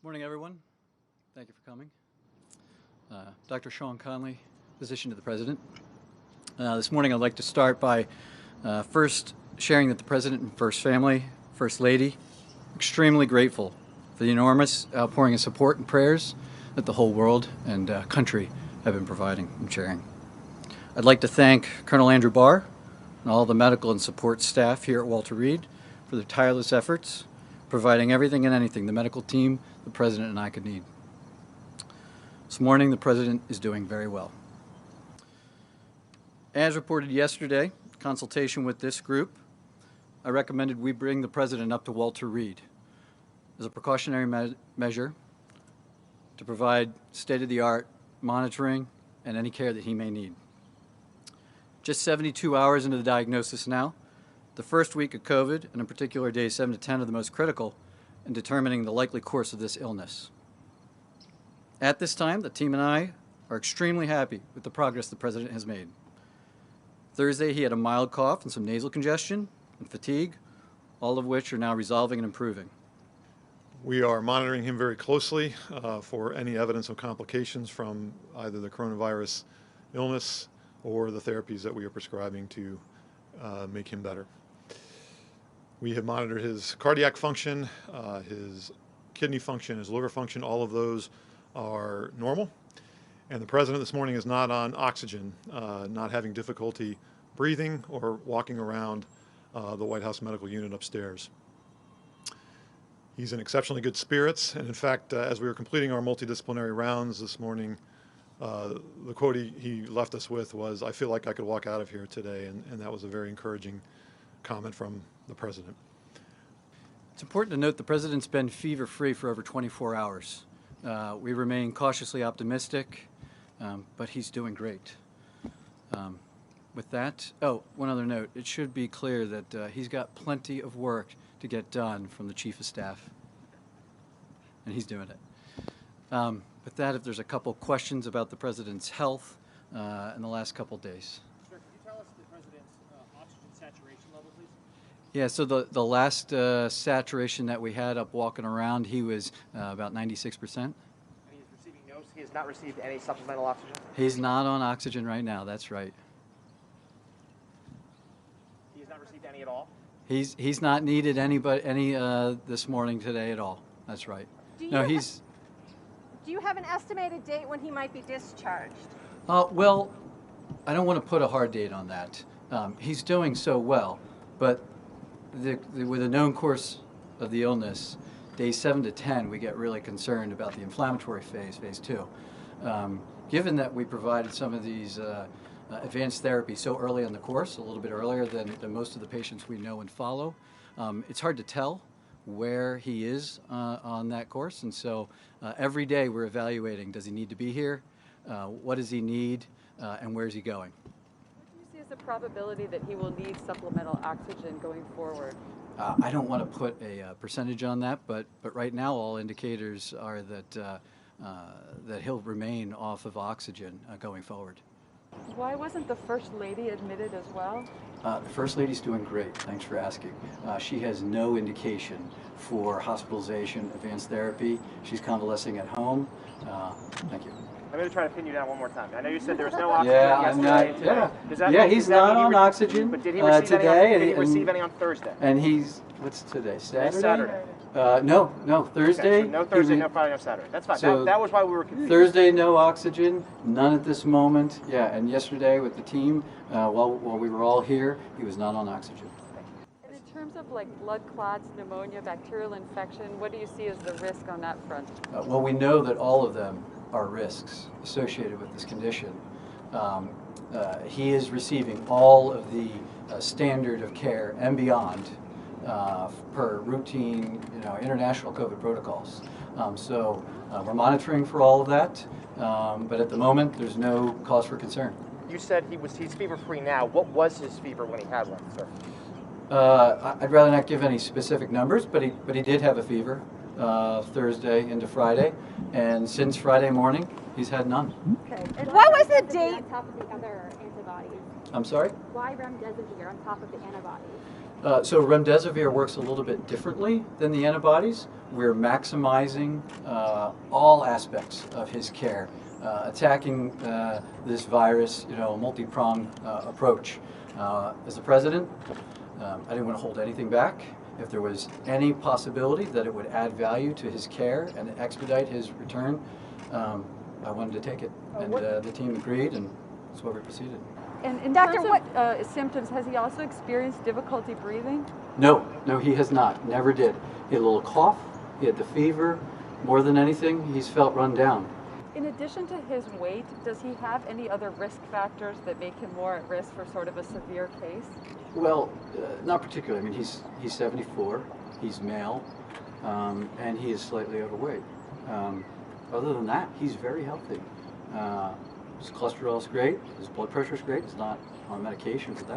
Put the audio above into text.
Morning, everyone. Thank you for coming. Dr. Sean Conley, physician to the President. This morning I'd like to start by first sharing that the President and First Family, First Lady, extremely grateful for the enormous outpouring of support and prayers that the whole world and country have been providing and sharing. I'd like to thank Colonel Andrew Barr and all the medical and support staff here at Walter Reed for their tireless efforts, providing everything and anything the medical team, the President, and I could need. This morning, the President is doing very well. As reported yesterday, in consultation with this group, I recommended we bring the President up to Walter Reed as a precautionary measure to provide state-of-the-art monitoring and any care that he may need. Just 72 hours into the diagnosis now, the first week of COVID, and in particular days 7 to 10, are the most critical in determining the likely course of this illness. At this time, the team and I are extremely happy with the progress the President has made. Thursday, he had a mild cough and some nasal congestion and fatigue, all of which are now resolving and improving. We are monitoring him very closely for any evidence of complications from either the coronavirus illness or the therapies that we are prescribing to make him better. We have monitored his cardiac function, his kidney function, his liver function. All of those are normal. And the President this morning is not on oxygen, not having difficulty breathing or walking around the White House medical unit upstairs. He's in exceptionally good spirits, and in fact, as we were completing our multidisciplinary rounds this morning, the quote he left us with was, "I feel like I could walk out of here today," and that was a very encouraging comment from the President. It's important to note the President's been fever-free for over 24 hours. We remain cautiously optimistic, but he's doing great. With that, one other note. It should be clear that he's got plenty of work to get done from the Chief of Staff, and he's doing it. With that, if there's a couple questions about the President's health in the last couple days. Sir, could you tell us the President's oxygen saturation level, please? Yeah, so the last saturation that we had up walking around, he was about 96%. And he has not received any supplemental oxygen? He's not on oxygen right now, that's right. He has not received any at all? He's not needed any this morning today at all. That's right. Do you have an estimated date when he might be discharged? Well, I don't want to put a hard date on that. He's doing so well, but with a known course of the illness, days 7 to 10, we get really concerned about the inflammatory phase 2. Given that we provided some of these advanced therapies so early in the course, a little bit earlier than most of the patients we know and follow, it's hard to tell where he is on that course, and so every day we're evaluating, does he need to be here, what does he need, and where's he going? What do you see as the probability that he will need supplemental oxygen going forward? I don't want to put a percentage on that, but right now all indicators are that he'll remain off of oxygen going forward. Why wasn't the First Lady admitted as well? The First Lady's doing great. Thanks for asking. She has no indication for hospitalization, advanced therapy. She's convalescing at home. Thank you. I'm going to try to pin you down one more time. I know you said there was no oxygen yesterday. He's not on oxygen But did he receive today. Did he receive any on Thursday? And what's today? Saturday? Saturday. No, Thursday. Okay, so no Thursday, no Friday, no Saturday. That's fine. So that was why we were confused. Thursday, no oxygen, none at this moment. Yeah, and yesterday with the team, while we were all here, he was not on oxygen. And in terms of like blood clots, pneumonia, bacterial infection, what do you see as the risk on that front? Well, we know that all of them are risks associated with this condition. He is receiving all of the standard of care and beyond per routine, international COVID protocols. So we're monitoring for all of that, but at the moment, there's no cause for concern. You said he's fever-free now. What was his fever when he had one, sir? I'd rather not give any specific numbers, but he did have a fever Thursday into Friday, and since Friday morning, he's had none. Okay. And what was the date? On top of the other antibodies. I'm sorry? Why remdesivir on top of the antibodies? So remdesivir works a little bit differently than the antibodies. We're maximizing all aspects of his care, attacking this virus, a multi-pronged approach. As the president, I didn't want to hold anything back. If there was any possibility that it would add value to his care and expedite his return, I wanted to take it. And the team agreed, and that's why we proceeded. And in Doctor, terms of symptoms, has he also experienced difficulty breathing? No, he has not. Never did. He had a little cough. He had the fever. More than anything, he's felt run down. In addition to his weight, does he have any other risk factors that make him more at risk for sort of a severe case? Well, not particularly. I mean, he's 74. He's male, and he is slightly overweight. Other than that, he's very healthy. His cholesterol is great. His blood pressure is great. He's not on medication for that.